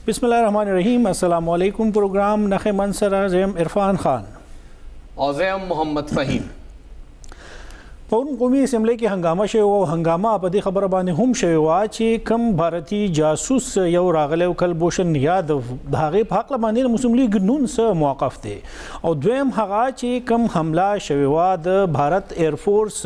बिस्मिल्लाहिर्रहमानिर्रहीम। अस्सलामु अलैकुम। प्रोग्राम नखे मनसर ज़ैम इरफान खान और ज़ैम मोहम्मद फ़हीम। पौन कौमी असम्बली के हंगामा शो हंगामा पदी खबर बाने हम शोवा चे कम भारतीय जासूस यौ रागले कल बोशन याद धागे फाकला बाने मुस्लिम लीग नून स मौक़िफ़ थे और द्वयम हगा चे कम हमला शोवा द भारत एयरफोर्स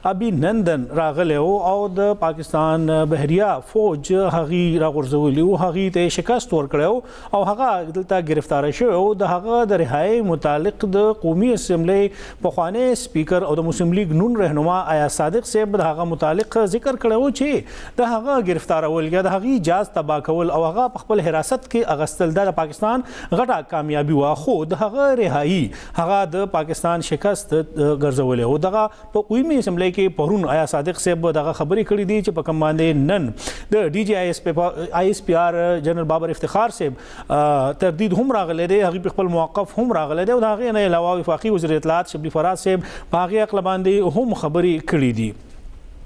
अभिनंदन रागले और द पाकिस्तान बहरिया फौज हगी रागुरजवली हगी ते शिकस्त वर्कड़ो और हगा दलता गिरफ्तार शो द हगा द रिहाई मुतालिक द कौमी असम्बली पखाने स्पीकर और द मुस्लिम लीग नून रहनुमा आया सादिक सेब दहागा मुतालिक जिक्र करो चे दहागा गिरफ्तार अवल या दहागी जाज तबाह कवल और हगा पखपल हिरासत के अगस्तल दा पाकिस्तान घटा कामयाबी हुआ खुद हगा रिहाई हगा द पाकिस्तान शिकस्त गर्जवल हो दगा कौमी असम्बली के परून आया सादिक सेब दगा खबरी कड़ी दी चे पकम बांधे नन द DGISPR जनरल बाबर इफ्तिखार सेब तरदीद हम रागले दे हगी पखपल मौक़िफ़ हम रागले दे दागे ने अलावा वफाकी वज़ीर इत्तलात शबली फराज सेब बागी अक़लबांदे हम खबरी कड़ी दी।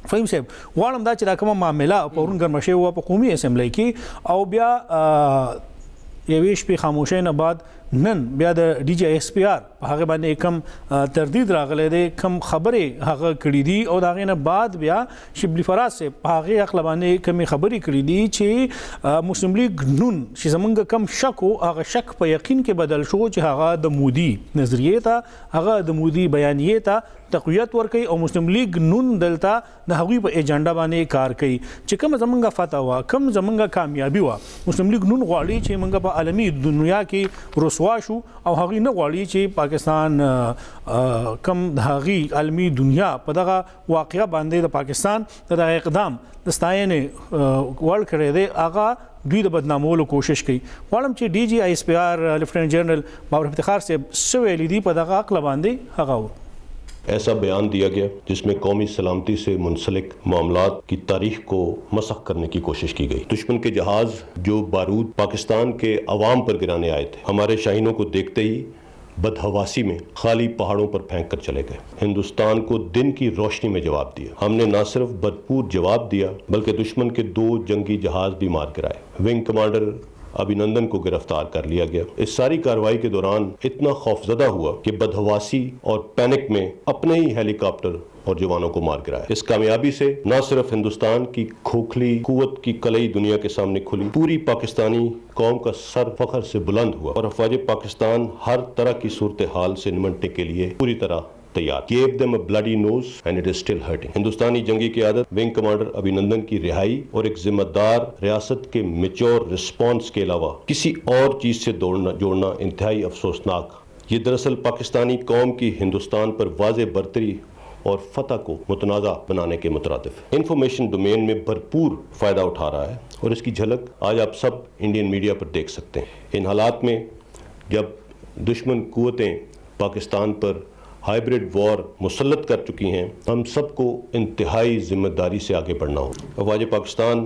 फ़हीम साहब वालम दा चिरा कम मामला पौरून गरमशे हुआ कौमी असम्बली की और ब्या येवेश पे खामोशी न बाद नन ब्या द DGISPR हागे बाने कम तरदीद रागले दे कम खबरे हागे कड़ी दी और दागे न बाद ब्या शिबली फराज से हागे अक़लबाने कमी खबरी कड़ी दी चे मुस्लिम लीग नून शिजमंग कम शक हो हागे शक पर यकीन के बदल शो चे हागा द मोदी नजरिए था हागा द मोदी बयानिए था तक़वियत वर्कई और मुस्लिम लीग नून दलता नहवी पर एजेंडा बाने कार कई चे कम जमंगा फतह हुआ कम जमंगा कामयाबी हुआ मुस्लिम लीग नून ग्वाड़ी चे मंगा पर आलमी दुनिया की रसवाशु और हगी न ग्वाड़ी चे पाकिस्तान कम धागी आलमी दुनिया पदगा वाक़या बांधे द पाकिस्तान तदा इक़दाम दस्ताए ने वर्ल्ड करे दे आगा दुई द बदनामोल कोशिश की वालम चे DGISPR लेफ्टिनेंट जनरल बाबर इफ्तिखार से सवेली दी पदगा अक़ल बांधे हगाओ ऐसा बयान दिया गया जिसमें कौमी सलामती से मुंसलिक मामलात की तारीख को मसख करने की कोशिश की गई। दुश्मन के जहाज जो बारूद पाकिस्तान के अवाम पर गिराने आए थे हमारे शाहीनों को देखते ही बदहवासी में खाली पहाड़ों पर फेंक कर चले गए। हिंदुस्तान को दिन की रोशनी में जवाब दिया। हमने न सिर्फ भरपूर जवाब दिया बल्कि दुश्मन के 2 जंगी जहाज भी मार गिराए। विंग कमांडर अभिनंदन को गिरफ्तार कर लिया गया। इस सारी कार्रवाई के दौरान इतना खौफजदा हुआ कि बदहवासी और पैनिक में अपने ही हेलीकॉप्टर और जवानों को मार गिराया। इस कामयाबी से न सिर्फ हिंदुस्तान की खोखली कुव्वत की कलई दुनिया के सामने खुली, पूरी पाकिस्तानी कौम का सर फख्र से बुलंद हुआ और अफवाज पाकिस्तान हर तरह की सूरत हाल से निमटने के लिए पूरी तरह तैयार। Gave them a bloody nose and it is still hurting। हिंदुस्तानी जंगी क़यादत विंग कमांडर अभिनंदन की रिहाई और एक जिम्मेदार रियासत के मेच्योर रिस्पॉन्स के अलावा किसी और चीज से जोड़ना इंतहाई अफसोसनाक। ये दरअसल पाकिस्तानी कौम की हिंदुस्तान पर वाज़े बरतरी और फतह को मुतनाज़ा बनाने के मुतरादिफ इंफॉर्मेशन डोमेन में भरपूर फ़ायदा उठा रहा है और इसकी झलक आज आप सब इंडियन मीडिया पर देख सकते हैं। इन हालात में जब दुश्मन कुव्वतें पाकिस्तान पर हाइब्रिड वॉर मुसल्लत कर चुकी हैं, हम सबको इंतहाई जिम्मेदारी से आगे बढ़ना होगा। अफवाज पाकिस्तान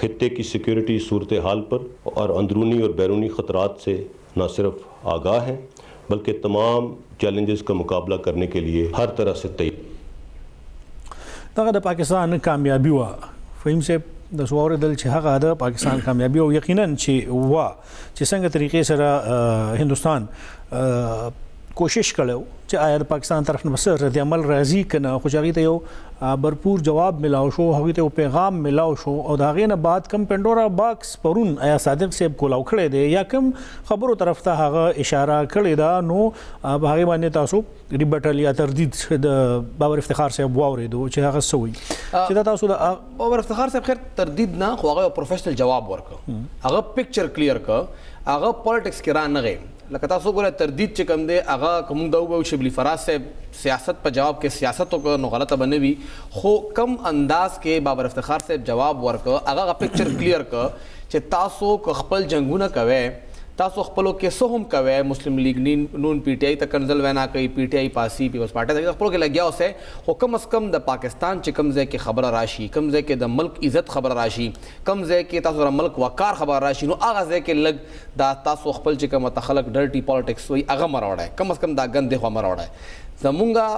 खित्ते की सिक्योरिटी सूरत हाल पर और अंदरूनी और बैरूनी ख़तरात से न सिर्फ आगाह हैं बल्कि तमाम चैलेंजेस का मुकाबला करने के लिए हर तरह से तैयार। पाकिस्तान कामयाबी हुआ फ़हीम से दसवार दल छहा द पाकिस्तान कामयाबी हो यकीनन छे हुआ संग तरीके से हिंदुस्तान कोशिश करो चे आया पाकिस्तान तरफ बस रद्द अमल राजी कना खुशागी तो भरपूर जवाब मिलाओ शो हवी तो पैगाम मिलाओ शो और दागे न बात कम पेंडोरा बॉक्स परून आया सादिक सेब को लाउ खड़े दे या कम खबरों तरफ था हागा इशारा खड़े दा नो भागे मान्य तासो रिबटल या तरदीद बाबर इफ्तिखार से वावरे दो चे हागा सोई सीधा तासो बाबर इफ्तिखार से खैर तरदीद ना खुआगा प्रोफेशनल जवाब वर्क आगा पिक्चर क्लियर का आगा पॉलिटिक्स के रान नगे लकता सो गोला तरदीद चकम दे आगा कमुंग दाऊ शिबली फराज से सियासत पर जवाब के सियासतों को नो गलत बने भी खो कम अंदाज के बाबर इफ्तिखार से जवाब वर्क आगा का पिक्चर क्लियर का चे तासो खपल जंगुना कवे तासो खपलो के सोहम कवे मुस्लिम लीग नून PTI तक कंजल वैना कई PTI पासी पीपल्स पार्टी तक खपलो के लग गया उसे हो कम अस कम द पाकिस्तान चे कम जे के खबर राशि कम जे के द मुल्क इज्जत खबर राशि कम जे के तासो मुल्क वकार खबर राशि नो आगा जे के लग दा तासो खपल चे कम तखलक डर्टी पॉलिटिक्स वही आगा मरोड़ा है कम अस कम दा गंदे हो मरोड़ा है जमुंगा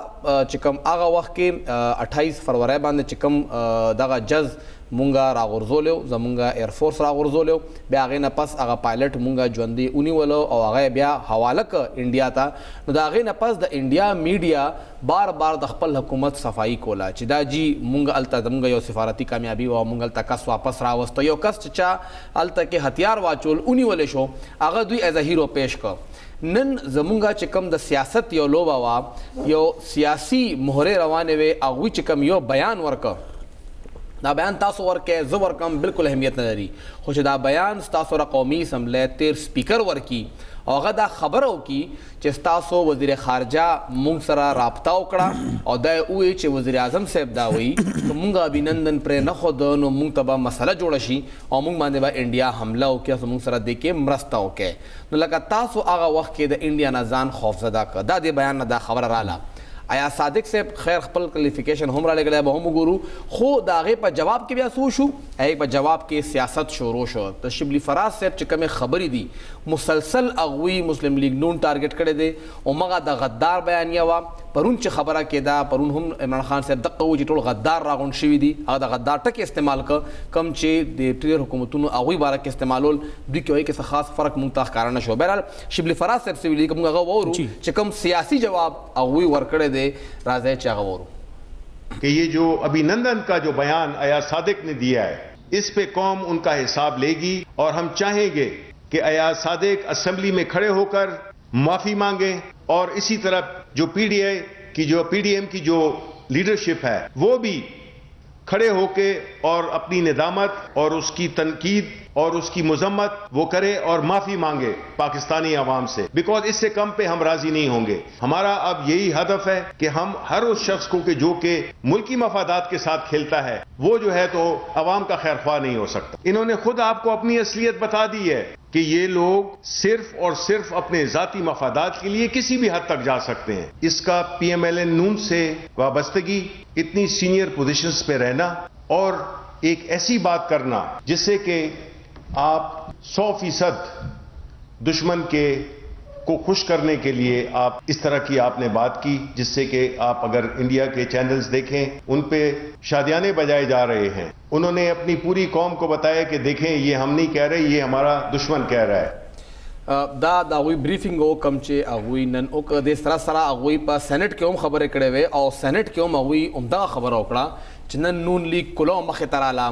चिकम आगा वक्त के 28 फरवरी बांधे चिकम दगा जज مونږه راغورځولیو زمونږه ایر فورس راغورځولیو بیا هغې نه پس هغه پایلټ مونږه ژوندي ونیولو او هغه بیا حواله که انډیا ته نو د هغې نه پس د انډیا میډیا بار بار د خپل حکومت صفایي کوله چې دا جی مونږ هلته زمونږ یو سفارتي کامیابي وه مونږ هلته کس واپس راوسته یو کس چې چا هلته کې هتیار واچول ونیولی شو هغه دوی ایز ا هیرو پیش کړ نن زمونږه چې کوم د سیاست یو لوبه وه یو سیاسي مهرې روانې وې هغوی چې کوم یو بیان ورکړه دا بیان تاسو ورکې زه ورکم بالکل اهمیت نه لري خو چې دا بیان ستاسو را قومي اسمبلی تیر سپیکر ورکي او هغه دا خبره وکړي چې ستاسو وزیر خارجه مونږ سره رابطه وکړه او دا یې ووایي چې وزیر اعظم صاحب دا وایي که مونږ ابینندن پرې نه ښوده نو مونږ ته به مسله جوړه شي او مونږ باندې به انډیا حمله وکړي او مونږ سره دې کې مرسته وکړي نو لکه تاسو هغه وخت کې د انډیا نه ځان خوفزده کړه دا دې بیان نه دا خبره راله آیا صادق صاحب خیر خپل کوالیفیکیشن هم را لګلی به هم وګورو خو د هغې په جواب کې بیا څه وشو هغې په جواب کې سیاست شروع شو د شبلی فراز صاحب چې کومې خبرې دي مسلسل هغوی مسلم لیگ نون ټارګټ کړی دی همغه د غدار بیانیه وه پرون چې خبره کېده پرون هم عمران خان صاحب دقه و چې ټول غدار راغونډ شوي دي هغه د غدار ټکې استعمال کړه کوم چې د ټیر حکومتونو هغوی باره کې استعمالول دوی کې وایي کې څه خاص فرق مونږ ته ښکاره نه شو بهرحال شبلی فراز صاحب څه ویلي که مونږ هغه واورو چې کوم سیاسي جواب هغوی ورکړی دی راځئ چې هغه واورو کہ یہ جو ابھینندن کا جو بیان ایاز صادق نے دیا ہے اس پہ قوم ان کا حساب لے گی اور ہم چاہیں گے کہ ایاز صادق اسمبلی میں کھڑے ہو کر معافی مانگیں اور اسی طرح جو پی ڈی ایم کی جو لیڈرشپ ہے وہ بھی کھڑے ہو کے اور اپنی ندامت اور اس کی تنقید اور اس کی مذمت وہ کرے اور معافی مانگے پاکستانی عوام سے بیکاز اس سے کم پہ ہم راضی نہیں ہوں گے ہمارا اب یہی ہدف ہے کہ ہم ہر اس شخص کو کہ جو کہ ملکی مفادات کے ساتھ کھیلتا ہے وہ جو ہے تو عوام کا خیر خواہ نہیں ہو سکتا انہوں نے خود آپ کو اپنی اصلیت بتا دی ہے کہ یہ لوگ صرف اور صرف اپنے ذاتی مفادات کے لیے کسی بھی حد تک جا سکتے ہیں اس کا پی ایم ایل این نون سے وابستگی اتنی سینئر پوزیشنز پہ رہنا اور ایک ایسی بات کرنا جس سے کہ آپ 100% دشمن کو خوش کرنے کے لیے آپ اس طرح کی آپ نے بات کی جس سے کہ آپ اگر انڈیا کے چینلز دیکھیں ان پہ شادیانے بجائے جا رہے ہیں انہوں نے اپنی پوری قوم کو بتایا کہ دیکھیں یہ ہم نہیں کہہ رہے یہ ہمارا دشمن کہہ رہا ہے دا د هغوی بریفینګ و کوم چې هغوی نن وکړه دې سره سره هغوی په سینټ کې هم خبرې کړې وې او سینټ کې هم هغوی همدغه خبره وکړه چې نن نون لیگ کلو مخې ته راله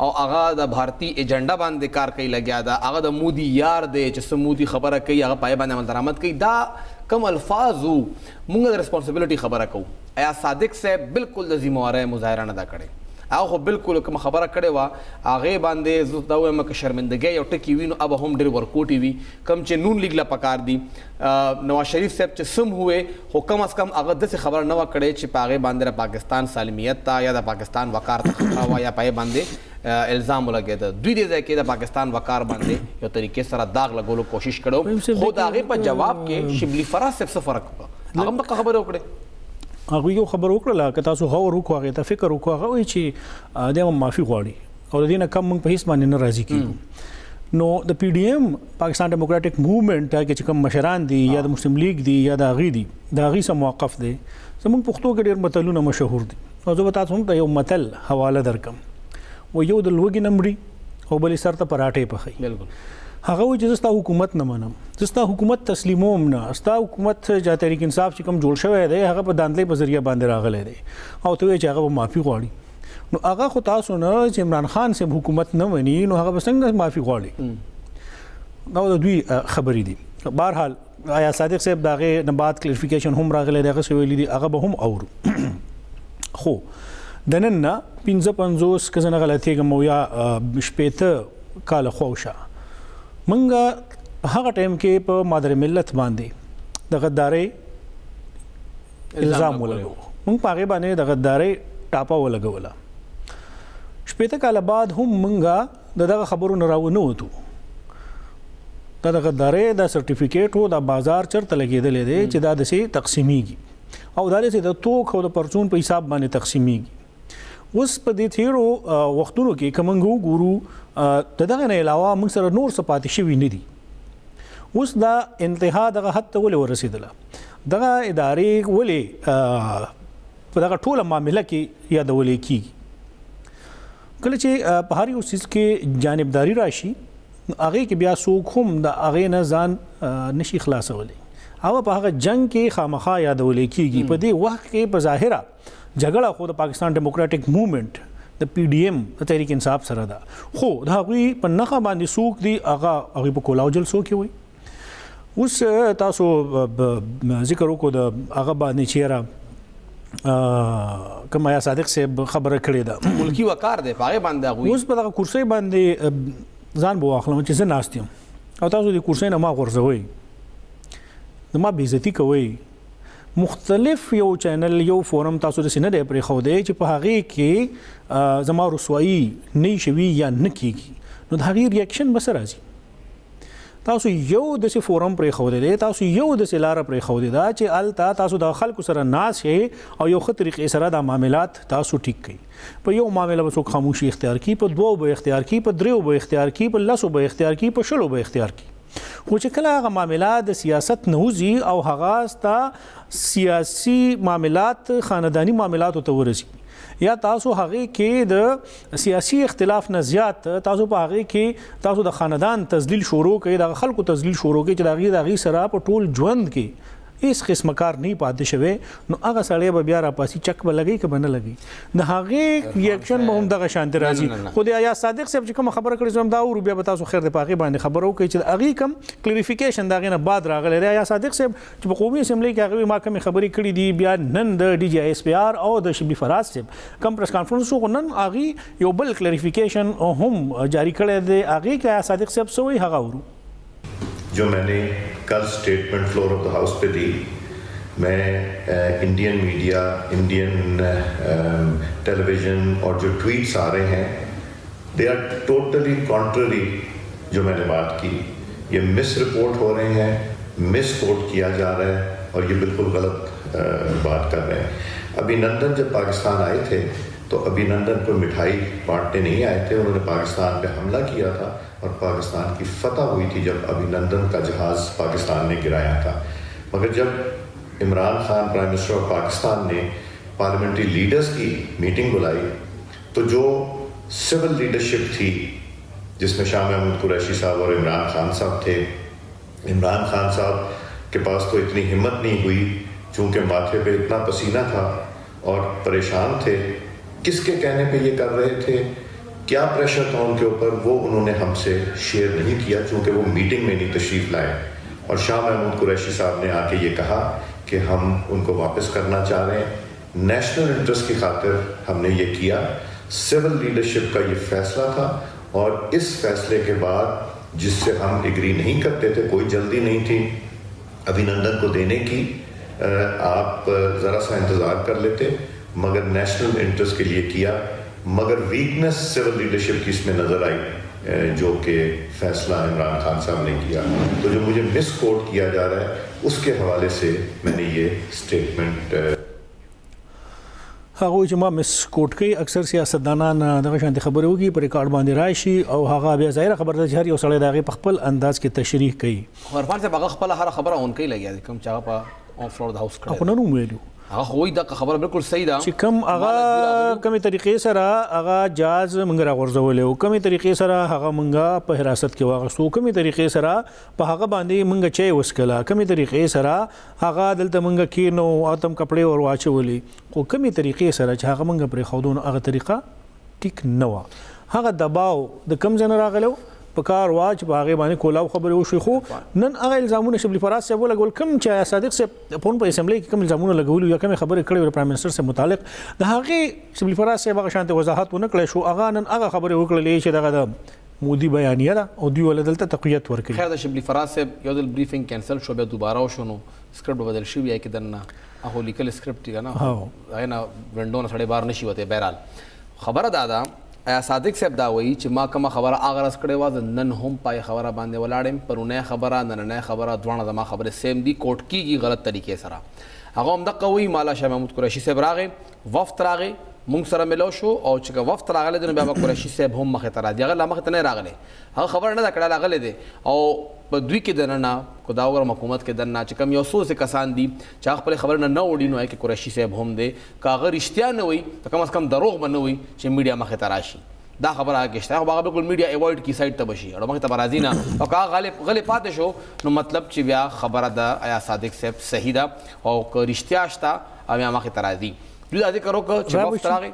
او هغه د بھارتي ایجنډا باندې کار کوي لګیا ده هغه د مودي یار دی چې څه مودي خبره کوي هغه پای باندې عمل درآمد کوي دا کم الفاظ وو مونږ د ریسپانسبلټي خبره کوو ایا صادق صاحب بالکل د ذمہوارۍ مظاهره نه ده کړې هغه خو بالکل کوم خبره کړې وه هغې باندې زه دا وایم که شرمندګۍ یو ټکي وي نو اب هم ډېر ورکوټي وي کوم چې نون لیگ له پکار دي نواز شریف صاحب چې سم ہوئے خو کم از کم هغه داسې خبره نه وه کړې چې په هغې باندې د پاکستان سالمیت ته یا د پاکستان وقار ته خطره وه یا په هغې باندې الزام ولګېده دوی دې ځای کې د پاکستان وقار باندې یو طریقې سره داغ لګولو کوشش کړو خو د هغې په جواب کې شبلی فراز صاحب څه فرق وکړه هغه هم دغه خبرې وکړې هغوی یو خبر وکړله که تاسو غور وکړو هغې ته فکر وکړو هغه وایي چې دی هم معافي غواړي او د دې نه کم موږ په هېڅ باندې نه راضي کېږو نو د پی ډي ایم پاکستان ډیموکراټک موومنټ کې چې کوم مشران دي یا د مسلم لیگ دي یا د هغې دي د هغې سره موقف دی زموږ پښتو کې ډېر متلونه مشهور دي او زه به تاسو هم ته یو متل حواله درکم و یو د لوږې نه مري او بلې سر ته پراټې پخوي بالکل هغه وایي چې زه ستا حکومت نه منم زه ستا حکومت تسلیموم نه ستا حکومت چې تحریک انصاف چې کوم جوړ شوی دی هغه په داندلۍ په ذریعه باندې راغلی دی او ته وایي چې هغه به معافي غواړي نو هغه خو تاسو نه چې عمران خان صاحب حکومت نه مني نو هغه به څنګه معافي غواړي دا د دوی خبرې دي بهرحال آیا صادق صاحب د هغې نه بعد کلیریفیکیشن هم راغلی دی هغه څه ویلي دي هغه به هم اورو خو د نن نه 55 که زه نه غلطي کېږم او یا شپېته کاله خواوشا منګه هغه ټایم کې په مادر ملت باندې د غدارۍ الزام ولګو موږ په هغې باندې د غدارۍ ټاپه ولګوله شپېته کاله بعد هم منګه د دغه خبرو نه راونه وتو دا د غدارۍ دا سرټیفیکیټ و دا بازار چرته لګېدلی دی چې دا داسې تقسیمیږي او دا داسې د توک او د پرچون په حساب باندې تقسیمیږي اوس په دې تیرو وختونو کې که موږ وګورو د دغه نه علاوه موږ سره نور څه پاتې شوي نه دي اوس دا انتها دغه حد ته ولې ورسېدله دغه ادارې ولې په دغه ټوله معامله کې یادولې کېږي کله چې په هر یو چیز کې جانبداري راشي هغه کې بیا څوک هم د هغه نه ځان نشي خلاصولی او په هغه جنگ کې خامخا یادول کیږي په دې وخت کې په ظاهره جګړه خو د پاکستان ډیموکراټک موومېنټ د پی ډی ایم د تحریک انصاف سره ده خو د هغوی په نخا باندې څوک دی هغه په کولاو جلسو کې وي اوس تاسو ذکر وکړو د هغه باندې چیرې کوم یا صادق صاحب خبره کړې ده ملکی وقار دی هغه باندې هغه اوس په دغه کرسي باندې ځان بو اخلم چې زه ناست یم او تاسو د کرسي نه ما غورځوي ما بېزتي کوي مختلف یو چینل یو فورم تاسو د سینه د پرې خو دی چې په هغه کې زما رسوایی نه شوي یا نه کیږي نو د هغه ریاکشن بس راځي تاسو یو د سی فورم پرې خو دی تاسو یو د سی لار پرې خو دی دا چې التا تاسو د خلکو سره ناس شي او یو خطرې سره د معاملات تاسو ټیک کړئ په یو معاملې وسو خاموشي اختیار کی په دوو به اختیار کی په دریو به اختیار کی په لسو به اختیار کی په شلو به اختیار کی خو چې کله هغه معاملات د سیاست نوزي او هغه ستا سیاسي معاملات خاندانی معاملات ته ورسي یا تاسو هغه کې د سیاسي اختلاف نه زیات تاسو په هغه کې تاسو د خاندان تذلیل شروع کړئ د خلکو تذلیل شروع کړئ چې دغه سره په ټول ژوند کې هیڅ قسم کار نه پاتې شوی نو هغه سړی به بیا را پاسي چک به لګي که به نه لګي د هغې ریاکشن به هم دغه شانتې راځي خو د یا صادق صاحب چې کومه خبره کړې زه هم دا اورو بیا به تاسو خیر د په هغې باندې خبره وکړئ چې د هغې کوم کلیریفیکیشن د هغې نه بعد راغلی دی یا صادق صاحب چې په قومي اسمبلۍ کې هغوی ما کومې خبرې کړي دي بیا نن د ډي جی ایس پی آر او د شبلی فراز صاحب کوم پریس کانفرنس خو نن هغې یو بل کلیریفیکیشن هم جاری کړی دی هغې کې یا صادق صاحب څه وایي هغه اورو जो मैंने कल statement floor of the house पे दी मैं इंडियन मीडिया इंडियन टेलीविज़न और जो ट्वीट्स आ रहे हैं दे आर टोटली कॉन्ट्ररी जो मैंने बात की ये मिस रिपोर्ट हो रहे हैं मिस कोट किया जा रहा है और ये बिल्कुल गलत बात कर रहे हैं अभिनंदन जब पाकिस्तान आए थे तो अभिनंदन को मिठाई बांटने नहीं आए थे उन्होंने पाकिस्तान पे हमला किया था और पाकिस्तान की फतह हुई थी जब अभिनंदन का जहाज़ पाकिस्तान ने गिराया था मगर जब Imran Khan prime minister of Pakistan ने पार्लियामेंट्री लीडर्स की मीटिंग बुलाई तो जो सिविल लीडरशिप थी जिसमें शाह महमूद कुरैशी साहब और इमरान खान साहब थे इमरान खान साहब के पास तो इतनी हिम्मत नहीं हुई चूँकि माथे पे इतना पसीना था और परेशान थे किसके कहने पे ये कर रहे थे क्या प्रेशर था उनके ऊपर वो उन्होंने हमसे शेयर नहीं किया चूँकि वो मीटिंग में नहीं तशरीफ़ लाए और शाह महमूद कुरैशी साहब ने आके ये कहा कि हम उनको वापस करना चाह रहे हैं नेशनल इंटरेस्ट की खातिर हमने ये किया सिविल लीडरशिप का ये फैसला था और इस फैसले के बाद जिससे हम एग्री नहीं करते थे कोई जल्दी नहीं थी अभिनंदन को देने की आप ज़रा सा इंतज़ार कर लेते मगर नेशनल इंटरेस्ट के लिए किया मगर वीकनेस सिविल लीडरशिप की इसमें नज़र आई जो कि फैसला इमरान खान साहब ने किया तो जो मुझे मिस कोट किया जा रहा है उसके हवाले से मैंने ये स्टेटमेंट هغه چې ما مس کوټ کوي اکثر سیاستدانان دغه شانتي خبرې وکړي په ریکارډ باندې راشي او هغه بیا ظاهر خبر ده چې هر یو سړی دغه په خپل انداز کې تشریح کوي عرفان صاحب هغه خپل هر خبره اون کوي لګیا کوم چې هغه په اون فلور د هاوس کړی خو نن ویلو هغه خو دا خبره بالکل صحیح ده چې کوم هغه کومه طریقې سره هغه جاز منګ راغورځولې او کومه طریقې سره هغه منګه په حراست کې واغستو کومه طریقې سره په هغه باندې منګه چي وسکلا کومه طریقې سره هغه دلته منګه کینو اتم کپڑے ور واچولې خو کومه طریقې سره چې هغه منګه پر خودون هغه طریقه ټیک نه و هغه دباو د کم جن راغلو په کار واچ باغې باندې کولاو خبرې وشو خو نن هغه الزامونه شبلی فراز صاحب لګول کم چې صادق صاحب په اسمبلی کې کوم الزامونه لګول یو کوم خبرې کړې پرایم منسٹر سره متعلق د هغه شبلی فراز صاحب هغه شانته وضاحت ونه کړې شو هغه نن هغه خبرې وکړلې چې دغه د مودي بیانیه ده او دی ولدلته تقویت ورکړي خیر د شبلی فراز صاحب یو د بریفینګ کینسل شو بیا دوباره وشونو سکرپټ بدل شو یا کې دنه هغه لیکل سکرپټ دی نه هغه نه وینډو نه سړی بار نشي وته بهرال خبره دادا ایا صادق صاحب دا وایي چې ما کومه خبره اغرس کړې و نن هم پای خبره باندې ولاړم پرونه خبره نن خبره دوه زما خبره سیم دی کوټ کیږي غلط طریقې سره هغه هم د قوي مالا شاه محمود قریشی صاحب راغې وفد راغې مونږ سره ملو شو او چې وفد راغله د بیا قریشی صاحب هم مخه تر دی هغه مخه نه راغله هغه خبر نه کړه راغله دي او په دوی کې دننه کو دا وګور حکومت کې دننه چې کم یو څو کسان دي چې خپل خبر نه وړي نو کې قریشی صاحب هم دي کاغه رښتیا نه وي کم از کم دروغ بنوي چې میډیا مخه تراشي دا خبره کېشته هغه بالکل میډیا ایوایډ کی سایت ته بشي او مخ ته برازي نه او کا غلې پاتې شو نو مطلب چې بیا خبره د آیا صادق صاحب صحیح ده او که رښتیا شته او یا مخ ته راځي دوی دا ذکر وکړه چې وخت راغی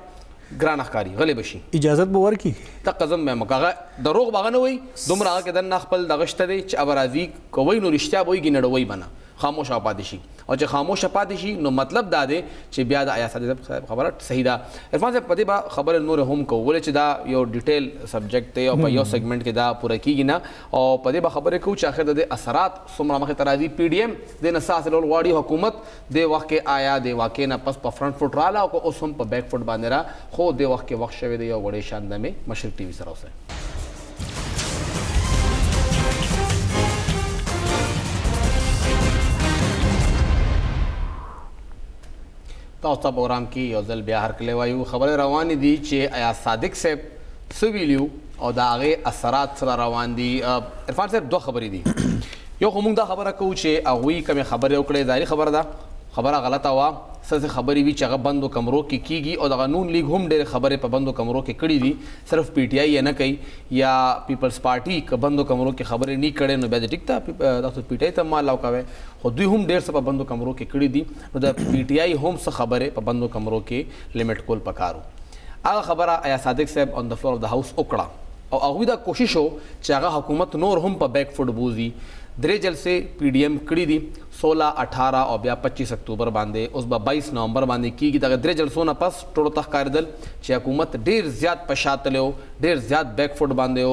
ګران ښکاری غلې بشي اجازت به ورکي تا قزم مې مکه دروغ باغ نه وي دومره هغه کې د خپل دغشته دی چې ابرازي کوي نو رښتیا به وي نړوي بنا خاموش پاتې شي او چې خاموش پاتې شي نو مطلب دا دی چې بیا د آیا صادق صاحب خبره صحیح ده عرفان صاحب پدې با خبره نور هم کو ولې چې دا یو ډیټیل سبجیکټ دی او په یو سیگمنٹ کې دا پوره کیږي نه او پدې با خبره کو چې اخر د اثرات څومره مخه ترازی پی ډی ایم د نساس لول واړی حکومت د وخت کې آیا د واقع نه پس په فرنٹ فوټ رااله او اوس هم په بیک فوټ باندې را خو د وخت کې وخت شوی دی یو وړې شاندمه مشرق ټي وي سره اوسه تاسو په پروګرام کې یو ځل بیا هر کله وایو خبره روان دي چې آیا صادق صاحب سویلیو او دا هغه اثرات سره روان دي عرفان صاحب دوه خبرې دي یو کوم دا خبره کو چې هغه کوم خبره وکړي ظاهري خبره ده خبره غلطه وا سره خبرې وی چې هغه بندو کمرو کې کیږي او د قانون لیگ هم ډېر خبره په بندو کمرو کې کړي دي صرف پی ټی آی نه کوي یا پیپلز پارټي ک بندو کمرو کې خبرې نه کړي نو به د ټیک ته د پی ټی آی ته مال لاوکاوي خو دوی هم ډېر څه په بندو کمرو کې کړي دي نو د پی ټی آی هم څه خبره په بندو کمرو کې لیمټ کول پکارو هغه خبره آیا صادق صاحب اون د فلور اف د هاوس وکړه او هغه دا کوشش وو چې هغه حکومت نور هم په بیک فوټ بوزي درې جلسې پی ډی ایم کړي دي 16 18 او بیا 25 اکتوبر باندې اوس به 22 نومبر باندې کیږي دا درې جلسو نه پس ټولو تخکاردل چې حکومت ډیر زیات پشاتلو ډیر زیات بیک فوټ باندې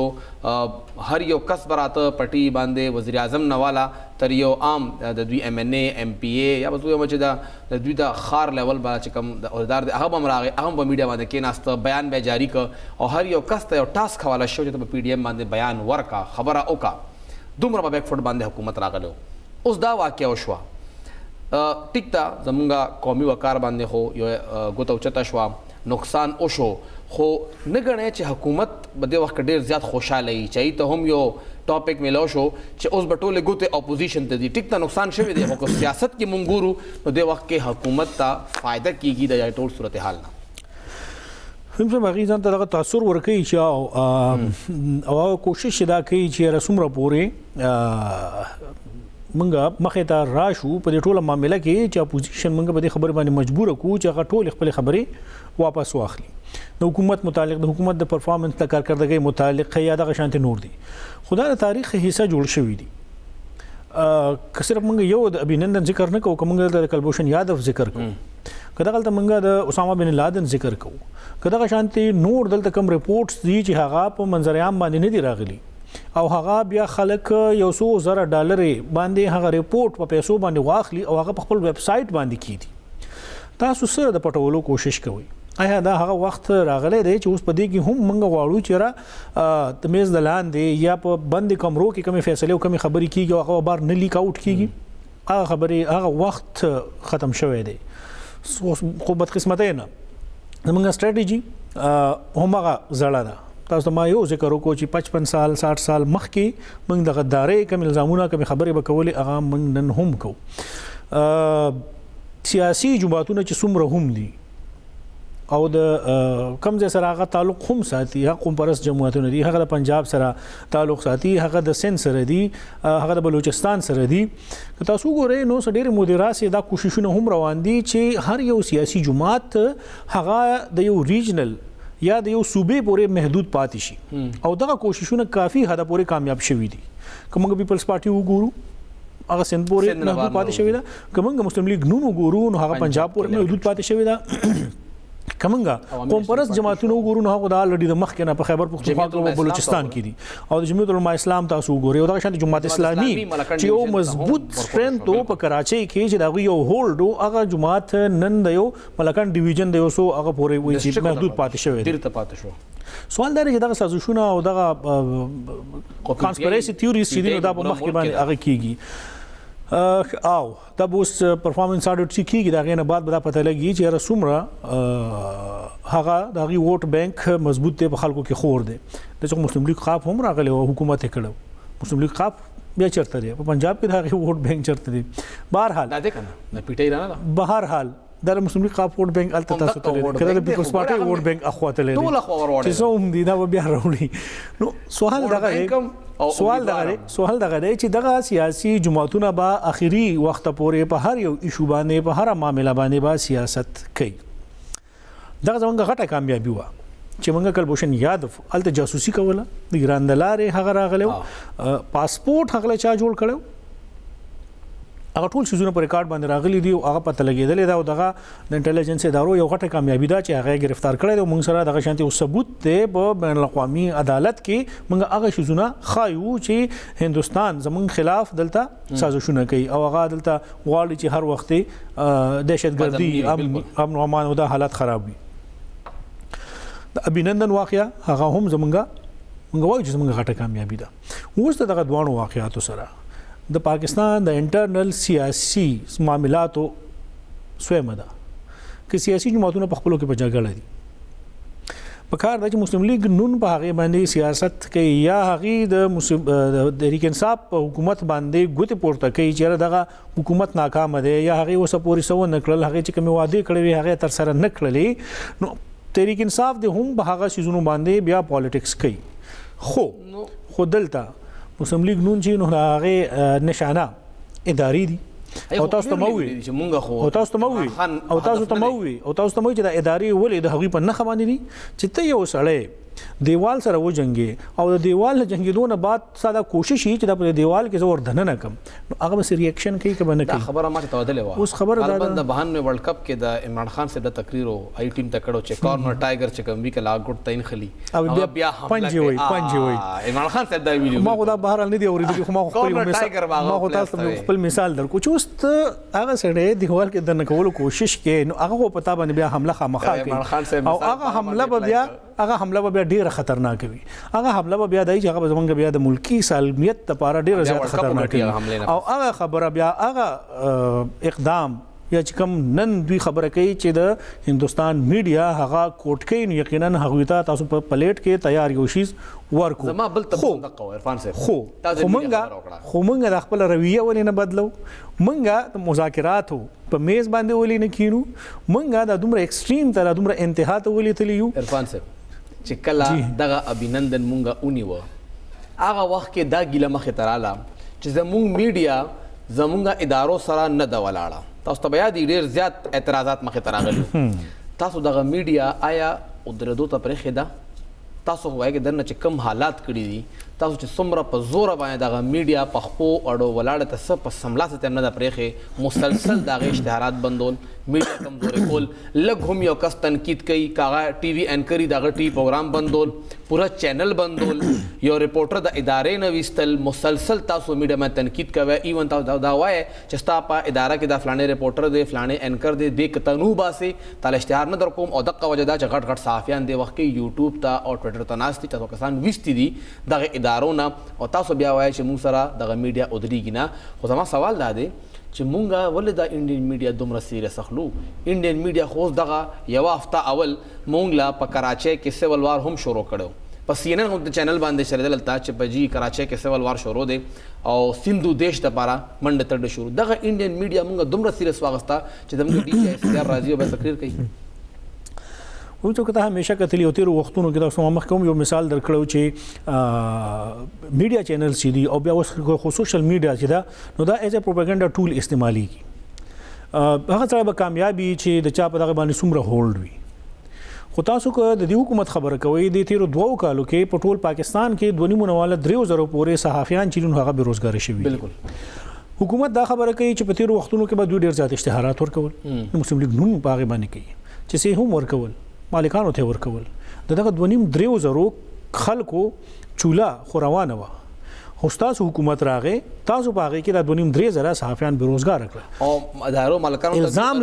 او هر یو کس براته پټي باندې وزیر اعظم نوالا تر یو عام د دوی ایم ان ای ایم پی ای یا بزو چې دا د دوی د خار لیول با چې کوم د اوردار د هغه بمراغه هغه په میډیا باندې کې ناست بیان به جاری ک او هر یو کس ته یو ټاسک حواله شو چې په پی ډی ایم باندې بیان ورکا خبره اوکا دومره په بیک فوټ باندې حکومت راغلو اوس دا واقعیا وشو ټیک تا زمونږه قومي وقار باندې خو یو ګوتو چتا شو نقصان او شو خو نه غنې چې حکومت بده وخت ډیر زیات خوشاله ای چي ته هم یو ټاپک ملو شو چې اوس بټوله ګوته اپوزیشن ته دي ټیک تا نقصان شوی دی خو سیاست کې مونږ نو د وخت کې حکومت ته فائدہ کیږي د ټول صورتحال نه هم څه باغی ځان ته دغه تاثیر ورکوي چې او کوشش دا کوي چې رسوم را پورې منګه مخه ته راشو په دې ټوله معاملې کې چې اپوزیشن منګه په دې خبره باندې مجبور کو چې هغه ټول خپل خبرې واپس واخلي د حکومت متعلق د حکومت د پرفارمنس د کارکردګۍ متعلق یا د غشانت نور دي خدای د تاریخ حصہ جوړ شوی دي که صرف منګه یو د ابینندن ذکر نه کوو کومګه د کلبوشن یادو ذکر کوو کله غلطه منګه د اسامه بن لادن ذکر کوو کله غشانت نور دلته کوم ریپورتس دي چې هغه په منظر عام باندې نه دي راغلي او هغه بیا خلک یو څو زره ډالر باندې هغه ریپورت په پیسو باندې واخلي او هغه په خپل ویب سټ باندې کیدي تاسو سره د پټولو کوشش کوئ آیا دا هغه وخت راغلی دی چې اوس په دې کې هم منګه غواړو چې را د میز د لاندې یا په بند کمرو کې کومې فیصله او کومې خبرې کیږي او هغه بار نه لیک اوټ کیږي هغه خبرې هغه وخت ختم شوی دی خو بدقسمتۍ نه زموږ سټریټیجي هماغه زړه ده تاسو ما یو ذکر وکړو چې 55 سال 60 سال مخکې موږ د غدارۍ کوم الزامونه کوم خبرې وکولې هغه موږ نن هم کوو سیاسي جماعتونه چې څومره هم دي او د کم ځای سره هغه تعلق هم ساتي هغه قوم پرست جماعتونه دي هغه د پنجاب سره تعلق ساتي هغه د سند سره دي هغه د بلوچستان سره دي که تاسو ګورئ نو ډېر مدیراسي دا کوششونه هم روان دي چې هر یو سیاسي جماعت هغه د یو ریجنل یا د یو صوبې پورې محدود پاتې شي او دغه کوششونه کافي حد پورې کامیاب شوي دي کومه پیپلز پارټي وګورو هغه سند پورې محدود پاتې شوی دا کومه مسلم لیگ نو وګورو نو هغه پنجاب پورې محدود پاتې شوی دا کومه قوم پرست جماعتونو وګورو نو هغه د الډي د مخ کې نه په خیبر پختونخوا او بلوچستان کې دي او د جمعیت العلماء اسلام تاسو وګورئ او د شانت جماعت اسلامي چې یو مضبوط سټرنث او په کراچۍ کې چې دا یو هولډ او هغه جماعت نن د یو ملکان ډیویژن د یو سو هغه پورې وایي چې محدود پاتې شوی ډیر ته پاتې شو سوال دا دی چې دغه سازشونه او دغه کانسپیریسي تھیوریز چې دي دا په مخ کې باندې هغه کیږي او دا اوس پرفارمنس اډیټ چې کیږي دا غینه بعد به پته لګي چې رسومره هغه د ووټ بانک مضبوط دی په خلکو کې خور دی د مسلم لیگ خاف هم راغلی او حکومت یې کړو مسلم لیگ خاف بیا چرته دی په پنجاب کې دا ووټ بانک چرته دی بهرحال دا ده کنه نه پیټای رانه بهرحال د مسلم لیگ قاف ووټ بینک الته تاسو ته لري کله د پیپلز پارټي ووټ بینک اخواته لري ټول اخوا ورواړي چې زه هم دي دا بیا راوړي نو سوال دغه دی چې دغه سیاسي جماعتونه به اخیری وخت پورې په هر یو ایشو باندې په هر معاملې باندې به سیاست کوي دغه زمونږ غټه کامیابي وه چې موږ کلبوشن یادو الته جاسوسي کوله د ګران د لارې هغه راغلو پاسپورت هغه چا جوړ کړو هغه ټول سيزونه په ریکارډ باندې راغلي دي او هغه پته لګیدل دا او دغه د انټيليجنس ادارو یو غټه کامیابی ده چې هغه گرفتار کړی او موږ سره دغه شانتي او ثبوت دی په بین الاقوامي عدالت کې موږ هغه سيزونه خایو چې هندستان زمون خلاف دلته سازشونه کوي او هغه دلته غواړي چې هر وخت دهشتګردي امن او امان او د حالت خراب وي د ابینندن واقعیا هغه هم زمونږ وایو چې زمونږ غټه کامیابی ده اوس دغه دوه واقعاتو سره د پاکستان د انټرنل سیاسي معاملاتو سویمه ده چې سیاسي جماعتونه په خپلو کې په جګړه دي په کار د مسلم لیگ نون په هغه باندې سیاست کوي یا هغه د تحریک انصاف په حکومت باندې ګوتې پورته کوي چې دغه حکومت ناکام ده یا هغه اوس پورې سو نکړل هغه چې کوم وعده کړی هغه تر سره نکړلې نو تحریک انصاف د هم په هغه سيزونو باندې بیا پالیټکس کوي خو دلته مسلم لیگ نون چې نو هغه نشانه اداري دي او تاسو ته مووي او تاسو ته مووي چې د اداري ولې د هغې په نښه باندې دي چې ته یو سړی دیوال سره وجنګي او د دیوال جنګیدو نه بعد ساده کوشش هي چې د دیوال کې زور دنه نه کم نو هغه بس ریاکشن کوي که نه کوي خبره ما ته تودلې و اوس خبره د 92 ورلد کپ کې د عمران خان صاحب د تقریر او آی ټیم تکړو چې کارنر ټایګر چې کوم وی کلا ګټ تین خلی او بیا پنځه وي عمران خان صاحب دا ویډیو ما خدا بهر نه دی اوریدلی خو ما خپل مثال درکو چې اوس هغه سره دیوال کې د نکولو کوشش کې نو هغه پتا باندې بیا حمله خامخا کوي او هغه حمله به ډیره خطرناک وي هغه حمله به بیا دای چې هغه زمونږ بیا د ملکی سالمیت لپاره ډیره زیات خطرناک وي او هغه خبره بیا هغه اقدام یا چې کوم نن دوی خبره کوي چې د هندستان میډیا هغه کوټ کوي نو یقینا هغه ته تاسو په پلیټ کې تیار یو شیز ورکو زما بل تاسو دغه عرفان صاحب خو مونږه د خپل رویه ولې نه بدلو مونږه د مذاکراتو په میز باندې ولې نه کینو مونږه د دومره ایکستریم تر دومره انتها ته ولې تلیو عرفان صاحب چې کله دغه ابینندن مونږه اونیو هغه وخت کې دا ګیله مخې تراله چې زمونږ میډیا زمونږ ادارو سره نه د ولاړه تاسو ته بیا ډیر زیات اعتراضات مخې ته راغلي تاسو دغه میډیا آیا ودرېدو ته پرېښې ده تاسو وایي چې درنه چې کم حالات کړي دي تاسو چې څومره په زوره باندې دغه میډیا په خپو اړو ولاړه ته څه په سملاسه ته نه ده پرېښې مسلسل دغه اشتهارات بندول میډیا کمزورې کول لږ هم یو کس تنقید کوي کاغه ټي وي انکري دغه ټي پروګرام بندول پورا چینل بندول یو ریپورټر د ادارې نه ویستل مسلسل تاسو میډیا باندې تنقید کوي ایون تاسو دا وایي چې ستا په اداره کې د فلانې ریپورټر دی فلانې انکر دی د کتنو باسي تل اشتهار نه در کوم او دغه وجه دا چې غټ غټ صحافیان دی وخت کې یوټیوب ته او ټویټر ته ناستي تاسو کسان ویستي دي دغه ادارو نه او تاسو بیا وایي چې موږ سره دغه میډیا ودرېږي نه خو زما سوال دا دی چې مونږه ولې د انډین میډیا دومره سیریس اخلو انډین میډیا خو دغه یو هفته اول مونږ لا په کراچۍ کې سیول وار هم شروع کړو په سی ان ان د چینل باندې شریدل تا چې په جی کراچۍ کې سیول وار شروع دی او سندو دیش د پاره منډه تړل شروع دغه انډین میډیا مونږه دومره سیریس واغستا چې دمګه ډی ایس آر راځي او به تقریر کوي و چې کته همیشه کتلی او تیر وختونو کې تاسو ما کوم یو مثال درکړو چې میډیا چینل سي دي او بیا اوس خو سوشل میډیا چې دا نو دا ایز ا پروپاګاندا ټول استعمالي کی هغه ځای به کامیابی چې د چا په دغه باندې سمره هولډ وي خو تاسو کو د دې حکومت خبره کوي د تیر 2 کالو کې په ټول پاکستان کې 2.9 3000 پورې صحافیان چې هغه بیروزګار شوي بالکل حکومت دا خبره کوي چې په تیر وختونو کې به دوی ډیر زیات اشتهارات ورکول مسلم لیگ نون په هغه باندې کوي چې سه هم ورکول مالکانو ته ورکول دغه 2.3 خلکو چولا خوروانه و هوستاس حکومت راغې تاسو په هغه کې د 2.3 صحافیان بیروزګار کړ او ادارو مالکانو الزام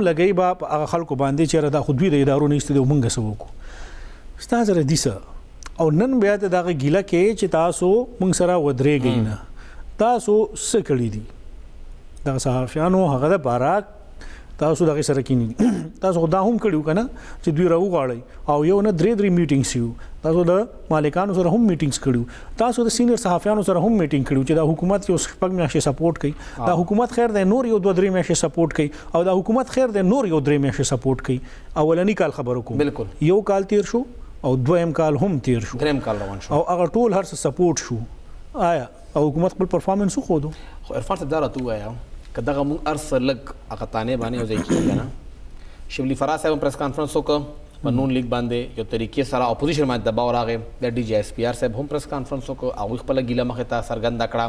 لګی با هغه خلکو باندې چې دا خود د ادارو نه استدو مونږ سوکو ستاسو ردیسه او نن بیا دغه ګیله کې چې تاسو مونږ سره ودرېږئ نه تاسو څه کړی دي دا صحافیانو هغه د بارا تاسو دغه سره کینی تاسو دا هم کړیو کنه چې دوی راوغاړي او یو نه درې میټینګز یو تاسو د مالکانو سره هم میټینګز کړیو تاسو د سینیئر صحافیانو سره هم میټینګ کړیو چې دا حکومت یو شپږ میاشتې سپورټ کوي دا حکومت خیر دی نور یو 2-3 میاشتې سپورټ کوي او دا حکومت خیر دی نور یو 3 میاشتې سپورټ کوي اولنی کال خبرو کوم بالکل یو کال تیر شو او دویم کال هم تیر شو دریم کال روان شو او هغه ټول هر څه سپورټ شو آیا او حکومت خپل پرفارمنس خو دو خو عرفان صاحب دا راته وایا که دغه مونږ ارسل لګ هغه تانه باندې یو ځای کېږي نه شبلی فراز صاحب پریس کانفرنس وکړ په نون لیگ باندې یو طریقې سره اپوزیشن باندې دباو راغی د ډي جی ایس پی آر صاحب هم پریس کانفرنس وکړ هغوی خپله ګیله مخې ته څرګنده کړه